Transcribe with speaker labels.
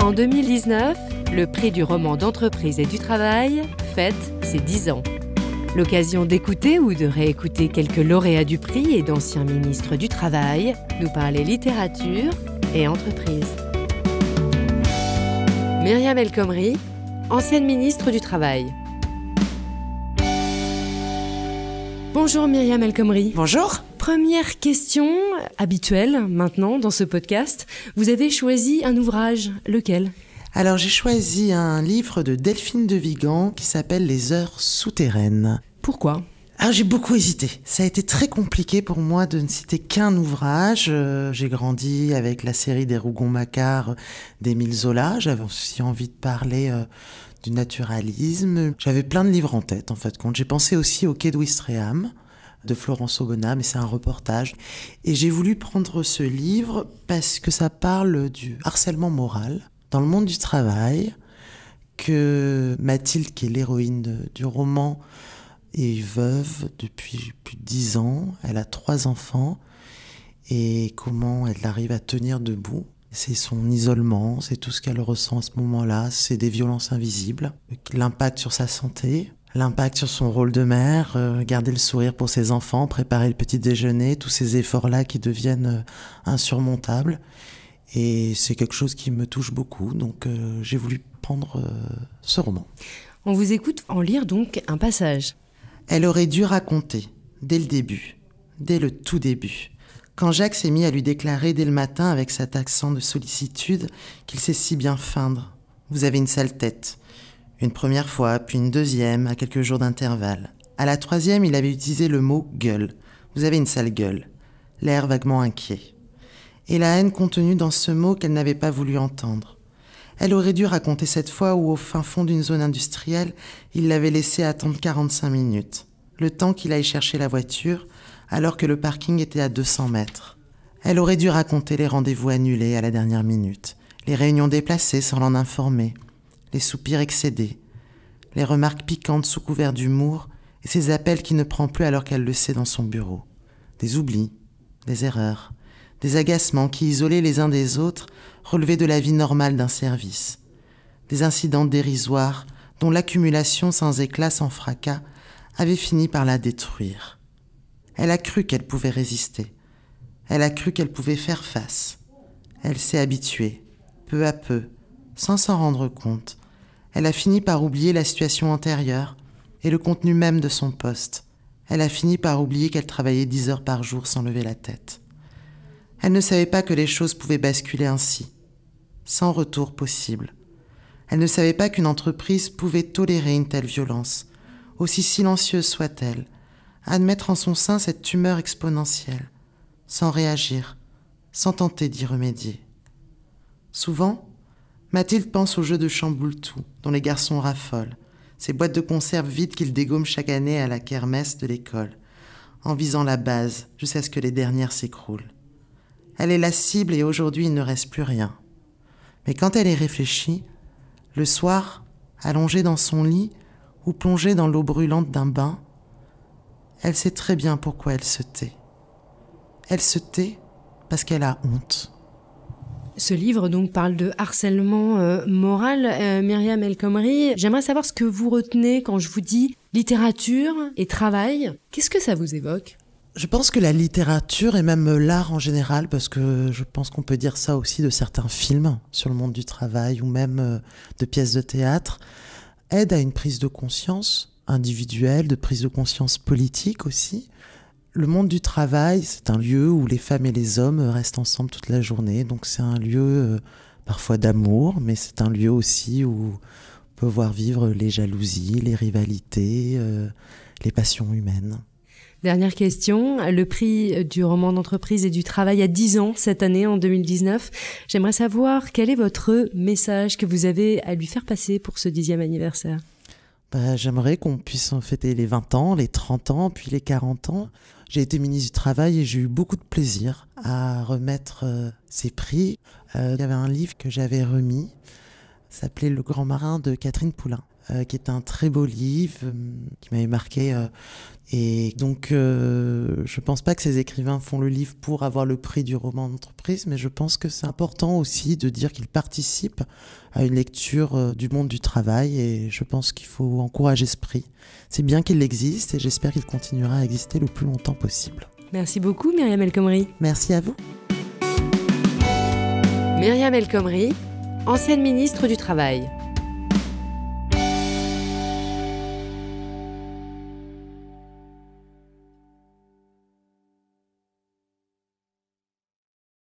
Speaker 1: En 2019, le prix du roman d'entreprise et du travail fête ses 10 ans. L'occasion d'écouter ou de réécouter quelques lauréats du prix et d'anciens ministres du Travail nous parler littérature et entreprise. Myriam El Khomri, ancienne ministre du Travail. Bonjour Myriam El Khomri.
Speaker 2: Bonjour.
Speaker 1: Première question habituelle maintenant dans ce podcast. Vous avez choisi un ouvrage, lequel ?
Speaker 2: Alors j'ai choisi un livre de Delphine de Vigan qui s'appelle Les Heures souterraines.
Speaker 1: Pourquoi ?
Speaker 2: Alors j'ai beaucoup hésité. Ça a été très compliqué pour moi de ne citer qu'un ouvrage. J'ai grandi avec la série des Rougon-Macquart d'Émile Zola. J'avais aussi envie de parler du naturalisme. J'avais plein de livres en tête en fait. Quand j'ai pensé aussi au Quai d'Ouistreham de Florence Aubenas, mais c'est un reportage. Et j'ai voulu prendre ce livre parce que ça parle du harcèlement moral dans le monde du travail, que Mathilde, qui est l'héroïne du roman, est veuve depuis plus de 10 ans. Elle a 3 enfants. Et comment elle arrive à tenir debout. C'est son isolement, c'est tout ce qu'elle ressent à ce moment-là. C'est des violences invisibles. L'impact sur sa santé, l'impact sur son rôle de mère, garder le sourire pour ses enfants, préparer le petit déjeuner, tous ces efforts-là qui deviennent insurmontables. Et c'est quelque chose qui me touche beaucoup, donc j'ai voulu prendre ce roman.
Speaker 1: On vous écoute en lire donc un passage.
Speaker 2: Elle aurait dû raconter, dès le début, dès le tout début, quand Jacques s'est mis à lui déclarer dès le matin avec cet accent de sollicitude qu'il sait si bien feindre. Vous avez une sale tête. Une première fois, puis une deuxième, à quelques jours d'intervalle. À la 3e, il avait utilisé le mot « gueule ». Vous avez une sale gueule. L'air vaguement inquiet. Et la haine contenue dans ce mot qu'elle n'avait pas voulu entendre. Elle aurait dû raconter cette fois où, au fin fond d'une zone industrielle, il l'avait laissé attendre 45 minutes. Le temps qu'il aille chercher la voiture, alors que le parking était à 200 mètres. Elle aurait dû raconter les rendez-vous annulés à la dernière minute, les réunions déplacées sans l'en informer, les soupirs excédés, les remarques piquantes sous couvert d'humour et ces appels qui ne prend plus alors qu'elle le sait dans son bureau. Des oublis, des erreurs, des agacements qui, isolés les uns des autres, relevaient de la vie normale d'un service. Des incidents dérisoires dont l'accumulation sans éclat, sans fracas, avait fini par la détruire. Elle a cru qu'elle pouvait résister. Elle a cru qu'elle pouvait faire face. Elle s'est habituée, peu à peu, sans s'en rendre compte. Elle a fini par oublier la situation antérieure et le contenu même de son poste. Elle a fini par oublier qu'elle travaillait 10 heures par jour sans lever la tête. Elle ne savait pas que les choses pouvaient basculer ainsi, sans retour possible. Elle ne savait pas qu'une entreprise pouvait tolérer une telle violence, aussi silencieuse soit-elle, admettre en son sein cette tumeur exponentielle, sans réagir, sans tenter d'y remédier. Souvent, Mathilde pense aux jeux de chamboule-tout dont les garçons raffolent, ces boîtes de conserve vides qu'ils dégomment chaque année à la kermesse de l'école, en visant la base jusqu'à ce que les dernières s'écroulent. Elle est la cible et aujourd'hui il ne reste plus rien. Mais quand elle y réfléchit, le soir, allongée dans son lit ou plongée dans l'eau brûlante d'un bain, elle sait très bien pourquoi elle se tait. Elle se tait parce qu'elle a honte.
Speaker 1: Ce livre donc parle de harcèlement moral. Myriam El Khomri, j'aimerais savoir ce que vous retenez quand je vous dis littérature et travail. Qu'est-ce que ça vous évoque ?
Speaker 2: Je pense que la littérature et même l'art en général, parce que je pense qu'on peut dire ça aussi de certains films sur le monde du travail ou même de pièces de théâtre, aident à une prise de conscience individuelle, de prise de conscience politique aussi. Le monde du travail, c'est un lieu où les femmes et les hommes restent ensemble toute la journée. Donc c'est un lieu parfois d'amour, mais c'est un lieu aussi où on peut voir vivre les jalousies, les rivalités, les passions humaines.
Speaker 1: Dernière question, le prix du roman d'entreprise et du travail a 10 ans cette année, en 2019. J'aimerais savoir quel est votre message que vous avez à lui faire passer pour ce 10e anniversaire.
Speaker 2: J'aimerais qu'on puisse fêter les 20 ans, les 30 ans, puis les 40 ans. J'ai été ministre du Travail et j'ai eu beaucoup de plaisir à remettre ces prix. Il y avait un livre que j'avais remis, ça s'appelait Le Grand Marin de Catherine Poulain. qui est un très beau livre, qui m'avait marqué. Et donc, je pense pas que ces écrivains font le livre pour avoir le prix du roman d'entreprise, mais je pense que c'est important aussi de dire qu'ils participent à une lecture du monde du travail, et je pense qu'il faut encourager ce prix. C'est bien qu'il existe, et j'espère qu'il continuera à exister le plus longtemps possible.
Speaker 1: Merci beaucoup, Myriam El Khomri.
Speaker 2: Merci à vous.
Speaker 1: Myriam El Khomri, ancienne ministre du Travail.